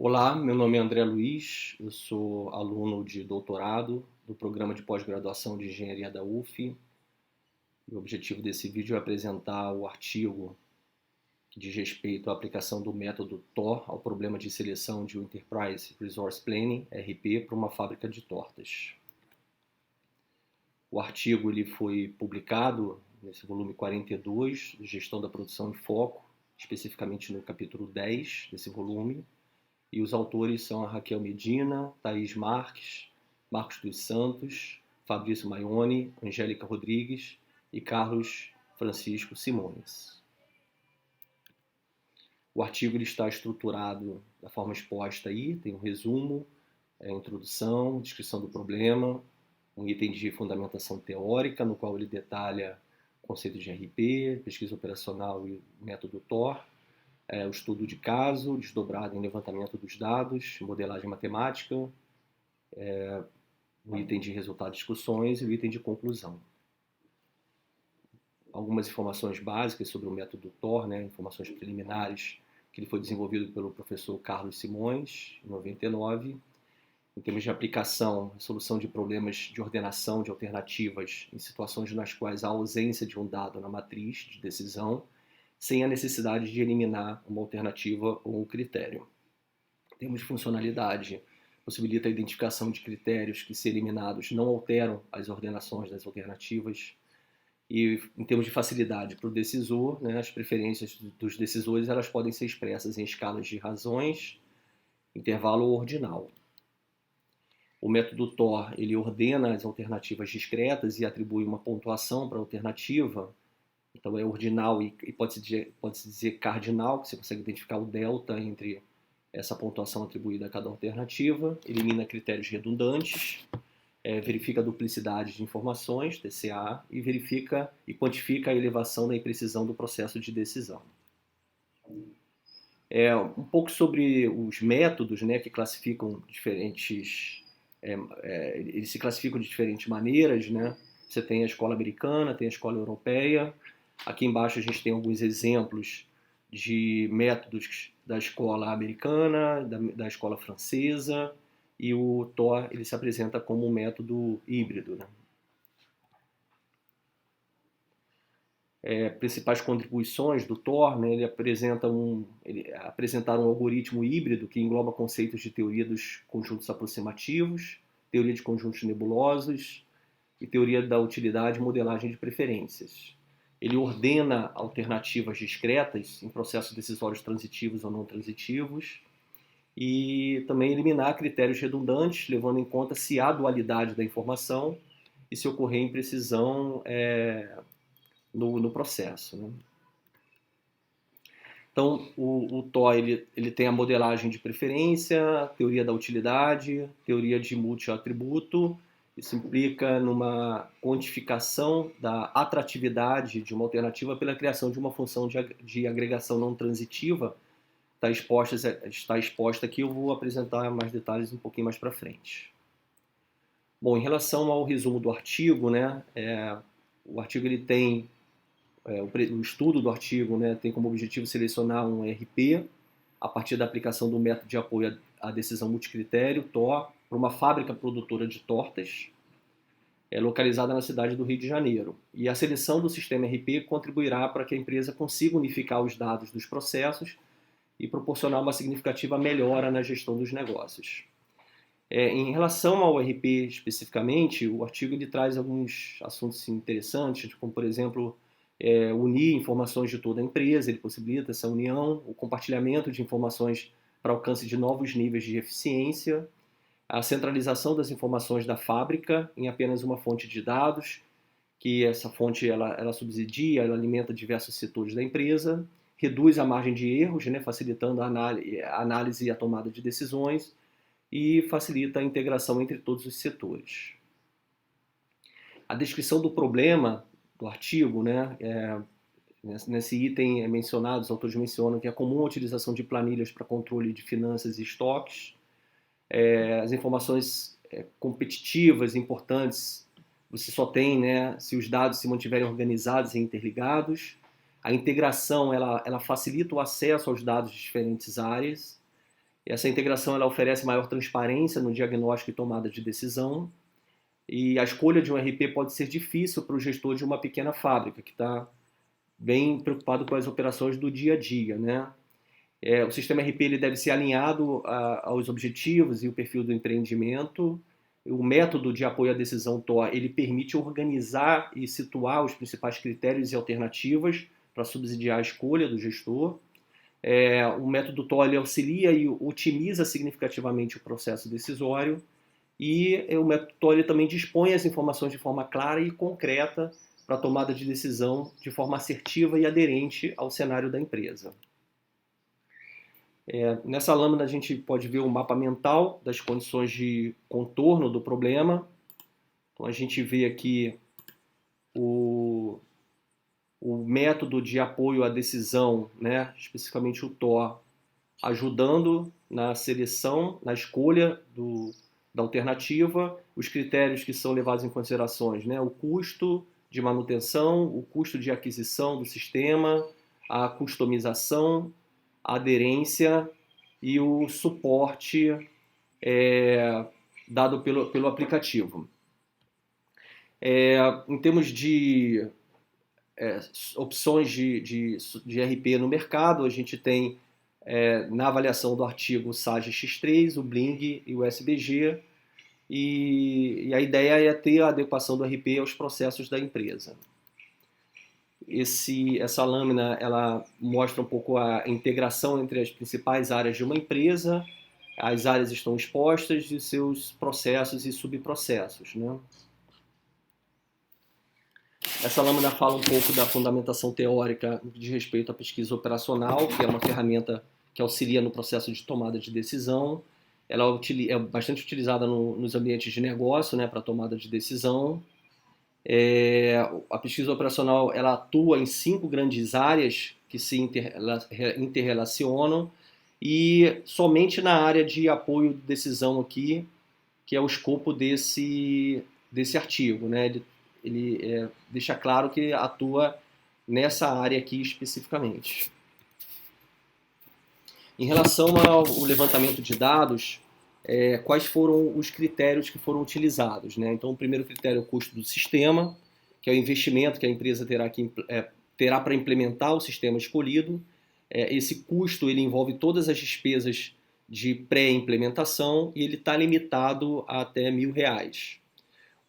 Olá, meu nome é André Luiz, eu sou aluno de doutorado do programa de pós-graduação de engenharia da UF. O objetivo desse vídeo é apresentar o artigo que diz respeito à aplicação do método TOR ao problema de seleção de Enterprise Resource Planning, RP, para uma fábrica de tortas. O artigo ele foi publicado nesse volume 42, Gestão da Produção em Foco, especificamente no capítulo 10 desse volume. E os autores são a Raquel Medina, Thaís Marques, Marcos dos Santos, Fabrício Maione, Angélica Rodrigues e Carlos Francisco Simões. O artigo ele está estruturado da forma exposta aí, tem um resumo, introdução, descrição do problema, um item de fundamentação teórica, no qual ele detalha o conceito de RP, pesquisa operacional e método TOR, o estudo de caso, desdobrado em levantamento dos dados, modelagem matemática, o item de resultado de discussões e o item de conclusão. Algumas informações básicas sobre o método TOR, informações preliminares, que ele foi desenvolvido pelo professor Carlos Simões, em 99. Em termos de aplicação, solução de problemas de ordenação de alternativas em situações nas quais há ausência de um dado na matriz de decisão, sem a necessidade de eliminar uma alternativa ou um critério. Em termos de funcionalidade, possibilita a identificação de critérios que, se eliminados, não alteram as ordenações das alternativas. E, em termos de facilidade para o decisor, as preferências dos decisores elas podem ser expressas em escalas de razões, intervalo ou ordinal. O método TOR ele ordena as alternativas discretas e atribui uma pontuação para a alternativa. Então é ordinal e pode-se dizer cardinal, que você consegue identificar o delta entre essa pontuação atribuída a cada alternativa, elimina critérios redundantes, verifica a duplicidade de informações, TCA, e verifica e quantifica a elevação da imprecisão do processo de decisão. Um pouco sobre os métodos, que classificam diferentes... eles se classificam de diferentes maneiras, Você tem a escola americana, tem a escola europeia. Aqui embaixo a gente tem alguns exemplos de métodos da escola americana, da escola francesa, e o TOR ele se apresenta como um método híbrido. Principais contribuições do TOR, ele apresentaram um algoritmo híbrido que engloba conceitos de teoria dos conjuntos aproximativos, teoria de conjuntos nebulosos e teoria da utilidade e modelagem de preferências. Ele ordena alternativas discretas em processos decisórios transitivos ou não transitivos e também eliminar critérios redundantes, levando em conta se há dualidade da informação e se ocorrer imprecisão no processo. Então, o TOR ele tem a modelagem de preferência, teoria da utilidade, teoria de multi-atributo. Isso implica numa quantificação da atratividade de uma alternativa pela criação de uma função de agregação não transitiva. Está exposta aqui, eu vou apresentar mais detalhes um pouquinho mais para frente. Bom, em relação ao resumo do artigo, o artigo ele tem, o estudo do artigo tem como objetivo selecionar um RP a partir da aplicação do método de apoio à decisão multicritério, TOR, para uma fábrica produtora de tortas, localizada na cidade do Rio de Janeiro. E a seleção do sistema RP contribuirá para que a empresa consiga unificar os dados dos processos e proporcionar uma significativa melhora na gestão dos negócios. Em relação ao RP especificamente, o artigo ele traz alguns assuntos interessantes, como, por exemplo, unir informações de toda a empresa, ele possibilita essa união, o compartilhamento de informações para alcance de novos níveis de eficiência, a centralização das informações da fábrica em apenas uma fonte de dados, que essa fonte ela subsidia, ela alimenta diversos setores da empresa, reduz a margem de erros, facilitando a análise e a tomada de decisões, e facilita a integração entre todos os setores. A descrição do problema do artigo, nesse item é mencionado, os autores mencionam que é comum a utilização de planilhas para controle de finanças e estoques. As informações competitivas importantes você só tem se os dados se mantiverem organizados e interligados. A integração ela facilita o acesso aos dados de diferentes áreas Essa integração ela oferece maior transparência no diagnóstico e tomada de decisão, e a escolha de um RP pode ser difícil para o gestor de uma pequena fábrica, que está bem preocupado com as operações do dia a dia, né? O sistema RP ele deve ser alinhado aos objetivos e o perfil do empreendimento. O método de apoio à decisão TOR ele permite organizar e situar os principais critérios e alternativas para subsidiar a escolha do gestor. O método TOR ele auxilia e otimiza significativamente o processo decisório. E o método TOR ele também dispõe as informações de forma clara e concreta para a tomada de decisão de forma assertiva e aderente ao cenário da empresa. Nessa lâmina a gente pode ver o mapa mental das condições de contorno do problema. Então a gente vê aqui o método de apoio à decisão, né, especificamente o TOR, ajudando na seleção, na escolha da alternativa, os critérios que são levados em considerações, né, o custo de manutenção, o custo de aquisição do sistema, a customização, a aderência e o suporte dado pelo aplicativo. Em termos de opções de RP no mercado, a gente tem na avaliação do artigo o SAGE X3, o Bling e o SBG, e a ideia é ter a adequação do RP aos processos da empresa. Essa lâmina ela mostra um pouco a integração entre as principais áreas de uma empresa, as áreas estão expostas e seus processos e subprocessos, né? Essa lâmina fala um pouco da fundamentação teórica de respeito à pesquisa operacional, que é uma ferramenta que auxilia no processo de tomada de decisão. Ela é bastante utilizada nos ambientes de negócio, né, para tomada de decisão. A pesquisa operacional ela atua em 5 grandes áreas que se interrelacionam e somente na área de apoio de decisão aqui, que é o escopo desse artigo, né? Ele deixa claro que atua nessa área aqui especificamente. Em relação ao levantamento de dados, quais foram os critérios que foram utilizados, né? Então, o primeiro critério é o custo do sistema, que é o investimento que a empresa terá para implementar o sistema escolhido. Esse custo ele envolve todas as despesas de pré-implementação e ele está limitado a até R$1.000.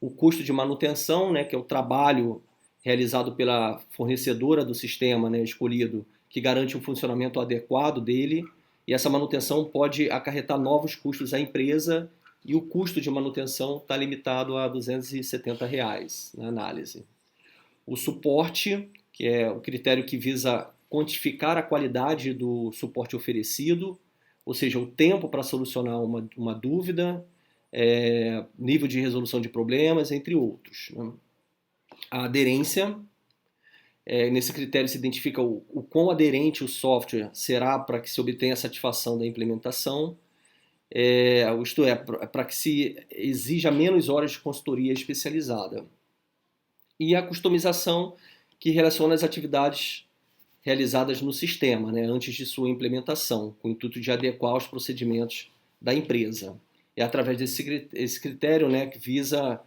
O custo de manutenção, né, que é o trabalho realizado pela fornecedora do sistema, né, escolhido, que garante um funcionamento adequado dele, e essa manutenção pode acarretar novos custos à empresa, e o custo de manutenção está limitado a R$270 na análise. O suporte, que é o critério que visa quantificar a qualidade do suporte oferecido, ou seja, o tempo para solucionar uma dúvida, nível de resolução de problemas, entre outros, né? A aderência, nesse critério se identifica o quão aderente o software será para que se obtenha a satisfação da implementação, isto é, para que se exija menos horas de consultoria especializada. E a customização, que relaciona as atividades realizadas no sistema, né, antes de sua implementação, com o intuito de adequar aos procedimentos da empresa. É através desse critério, né, que visa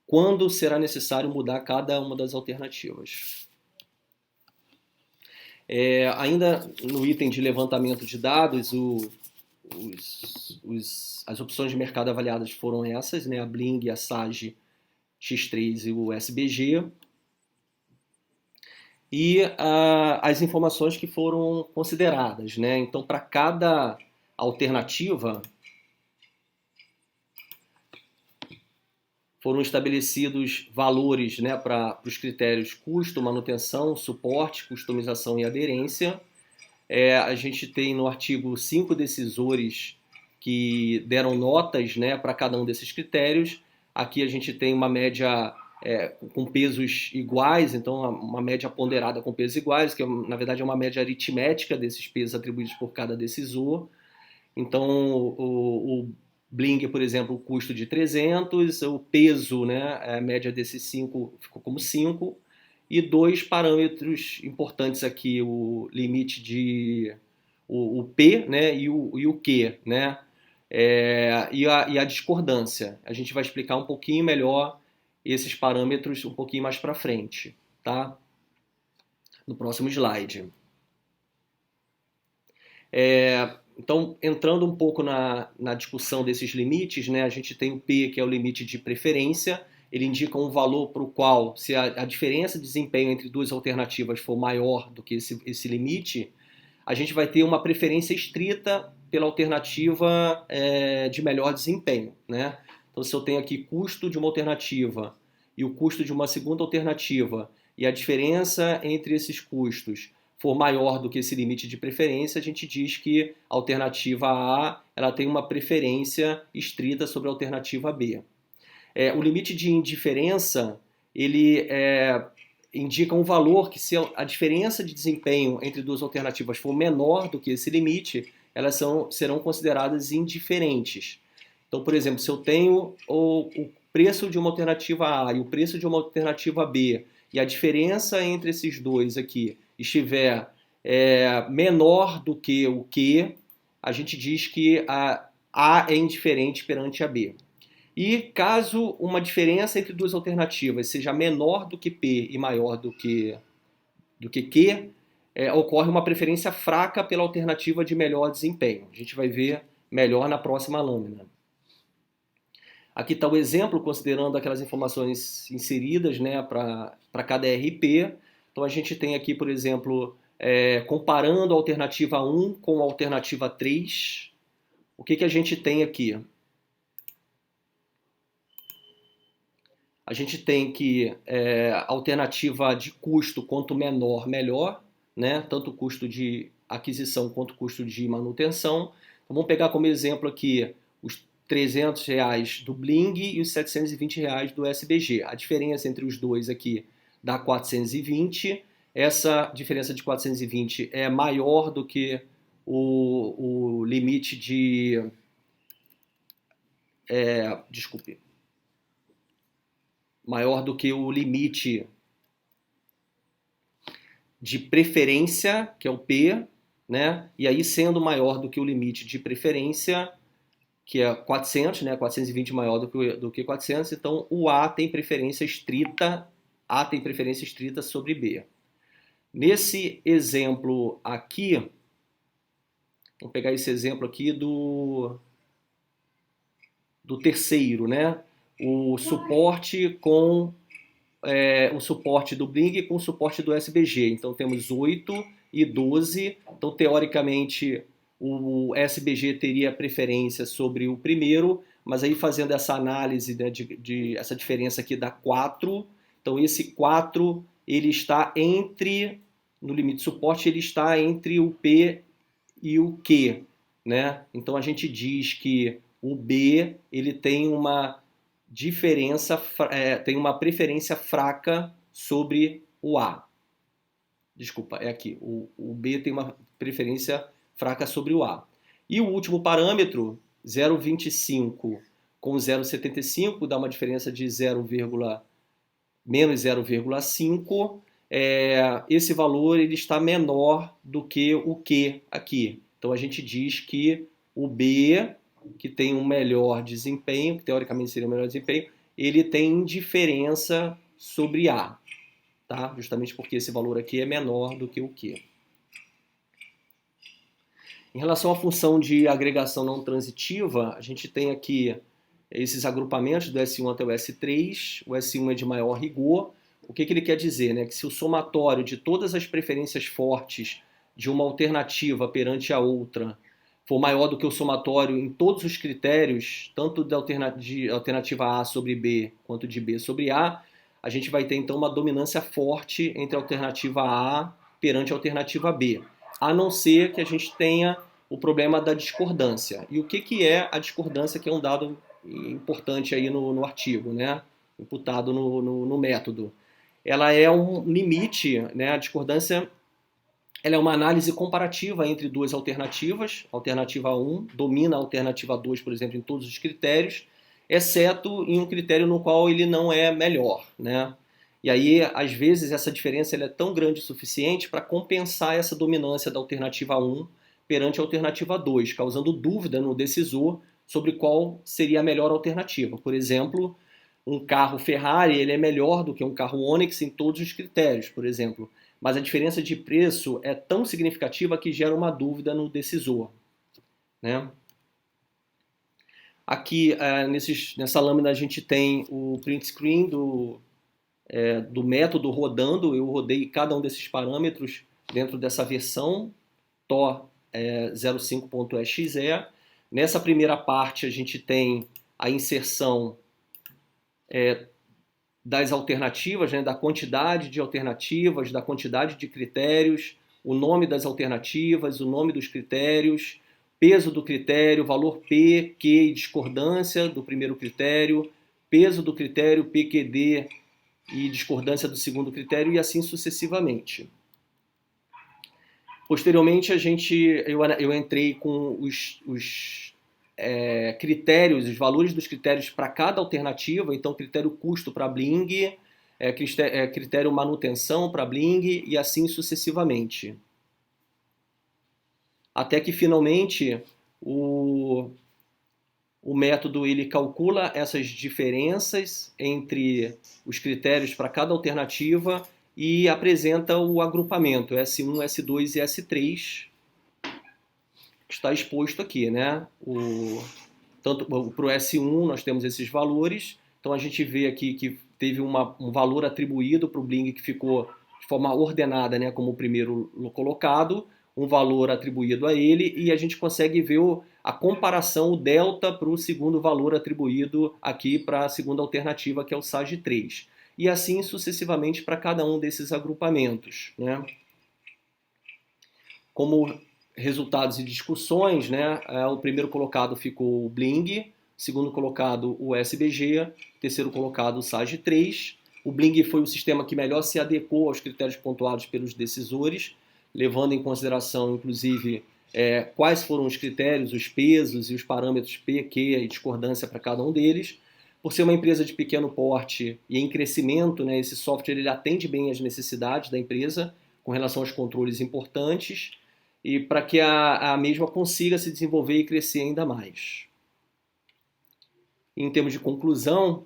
quando será necessário mudar cada uma das alternativas. Ainda no item de levantamento de dados, as opções de mercado avaliadas foram essas, né, a Bling, a SAGE X3 e o SBG. E as informações que foram consideradas, né? Então, para cada alternativa, foram estabelecidos valores, né, para os critérios custo, manutenção, suporte, customização e aderência. A gente tem no artigo 5 decisores que deram notas, né, para cada um desses critérios. Aqui a gente tem uma média com pesos iguais, então uma média ponderada com pesos iguais, que na verdade é uma média aritmética desses pesos atribuídos por cada decisor. Então o Bling, por exemplo, o custo de 300, o peso, né, a média desses 5 ficou como 5, e 2 parâmetros importantes aqui, o limite de o P, né, e o Q, né, e a discordância. A gente vai explicar um pouquinho melhor esses parâmetros um pouquinho mais para frente, tá? No próximo slide. Então, entrando um pouco na discussão desses limites, né, a gente tem o P, que é o limite de preferência. Ele indica um valor para o qual, se a diferença de desempenho entre duas alternativas for maior do que esse limite, a gente vai ter uma preferência estrita pela alternativa de melhor desempenho, né? Então, se eu tenho aqui custo de uma alternativa e o custo de uma segunda alternativa, e a diferença entre esses custos for maior do que esse limite de preferência, a gente diz que a alternativa A ela tem uma preferência estrita sobre a alternativa B. O limite de indiferença ele indica um valor que, se a diferença de desempenho entre duas alternativas for menor do que esse limite, elas serão consideradas indiferentes. Então, por exemplo, se eu tenho o preço de uma alternativa A e o preço de uma alternativa B, e a diferença entre esses dois aqui estiver menor do que o Q, a gente diz que a A é indiferente perante a B. E caso uma diferença entre duas alternativas seja menor do que P e maior do que Q, ocorre uma preferência fraca pela alternativa de melhor desempenho. A gente vai ver melhor na próxima lâmina. Aqui está o exemplo, considerando aquelas informações inseridas, né, para cada RP. Então a gente tem aqui, por exemplo, comparando a alternativa 1 com a alternativa 3. O que a gente tem aqui? A gente tem que a alternativa de custo, quanto menor, melhor, né? Tanto o custo de aquisição quanto o custo de manutenção. Então, vamos pegar como exemplo aqui os R$300 do Bling e os R$720 do SBG. A diferença entre os dois aqui dá 420. Essa diferença de 420 é maior do que o limite de... desculpe. Maior do que o limite de preferência, que é o P, né? E aí, sendo maior do que o limite de preferência, que é 400, né? 420 maior do que 400, então o A tem preferência estrita, sobre B. Nesse exemplo aqui, vamos pegar esse exemplo aqui do terceiro, né? O suporte com o suporte do Bling com o suporte do SBG. Então temos 8 e 12. Então, teoricamente, o SBG teria preferência sobre o primeiro, mas aí fazendo essa análise, né, essa diferença aqui dá 4. Então esse 4 ele está no limite de suporte, ele está entre o P e o Q, né? Então a gente diz que o B ele tem uma tem uma preferência fraca sobre o A. Desculpa, é aqui. O B tem uma preferência fraca sobre o A. E o último parâmetro, 0,25 com 0,75, dá uma diferença de menos 0,5. Esse valor ele está menor do que o Q aqui. Então a gente diz que o B, que tem um melhor desempenho, que teoricamente seria um melhor desempenho, ele tem indiferença sobre A, tá? Justamente porque esse valor aqui é menor do que o Q. Em relação à função de agregação não transitiva, a gente tem aqui esses agrupamentos do S1 até o S3. O S1 é de maior rigor. O que ele quer dizer? Né? Que se o somatório de todas as preferências fortes de uma alternativa perante a outra for maior do que o somatório em todos os critérios, tanto de alternativa A sobre B quanto de B sobre A, a gente vai ter então uma dominância forte entre a alternativa A perante a alternativa B, a não ser que a gente tenha o problema da discordância. E o que é a discordância, que é um dado importante aí no artigo, né? Imputado no método. Ela é um limite, né? A discordância ela é uma análise comparativa entre duas alternativas. A alternativa 1 domina a alternativa 2, por exemplo, em todos os critérios, exceto em um critério no qual ele não é melhor, né? E aí, às vezes, essa diferença ela é tão grande o suficiente para compensar essa dominância da alternativa 1 perante a alternativa 2, causando dúvida no decisor sobre qual seria a melhor alternativa. Por exemplo, um carro Ferrari ele é melhor do que um carro Onix em todos os critérios, por exemplo, mas a diferença de preço é tão significativa que gera uma dúvida no decisor, né? Aqui, nessa lâmina, a gente tem o print screen do método rodando. Eu rodei cada um desses parâmetros dentro dessa versão TOR 05.exe. Nessa primeira parte, a gente tem a inserção das alternativas, né, da quantidade de alternativas, da quantidade de critérios, o nome das alternativas, o nome dos critérios, peso do critério, valor P, Q e discordância do primeiro critério, peso do critério, P, Q, D e discordância do segundo critério, e assim sucessivamente. Posteriormente, eu entrei com os critérios, os valores dos critérios para cada alternativa. Então, critério custo para Bling, critério manutenção para Bling e assim sucessivamente. Até que, finalmente, o método ele calcula essas diferenças entre os critérios para cada alternativa e apresenta o agrupamento S1, S2 e S3, que está exposto aqui, né? Tanto para o S1 nós temos esses valores, então a gente vê aqui que teve um valor atribuído para o Bling que ficou de forma ordenada, né, como o primeiro colocado, um valor atribuído a ele, e a gente consegue ver a comparação, o delta para o segundo valor atribuído aqui para a segunda alternativa, que é o SAG3. E assim sucessivamente para cada um desses agrupamentos, né? Como resultados e discussões, né, o primeiro colocado ficou o Bling, segundo colocado o SBG, terceiro colocado o SAG3. O Bling foi o sistema que melhor se adequou aos critérios pontuados pelos decisores, levando em consideração, inclusive, quais foram os critérios, os pesos e os parâmetros P, Q e discordância para cada um deles. Por ser uma empresa de pequeno porte e em crescimento, né, esse software ele atende bem às necessidades da empresa com relação aos controles importantes e para que a mesma consiga se desenvolver e crescer ainda mais. Em termos de conclusão,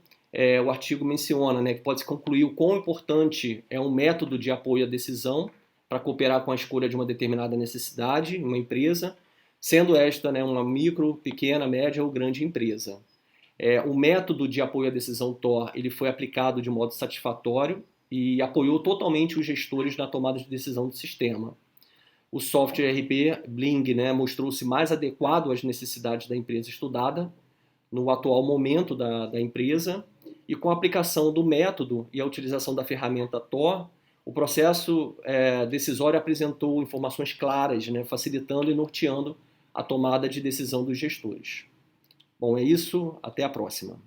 o artigo menciona, né, que pode-se concluir o quão importante é um método de apoio à decisão para cooperar com a escolha de uma determinada necessidade em uma empresa, sendo esta, né, uma micro, pequena, média ou grande empresa. O método de apoio à decisão TOR ele foi aplicado de modo satisfatório e apoiou totalmente os gestores na tomada de decisão do sistema. O software RP Bling, né, mostrou-se mais adequado às necessidades da empresa estudada no atual momento da empresa, e com a aplicação do método e a utilização da ferramenta TOR, o processo decisório apresentou informações claras, né, facilitando e norteando a tomada de decisão dos gestores. Bom, é isso. Até a próxima.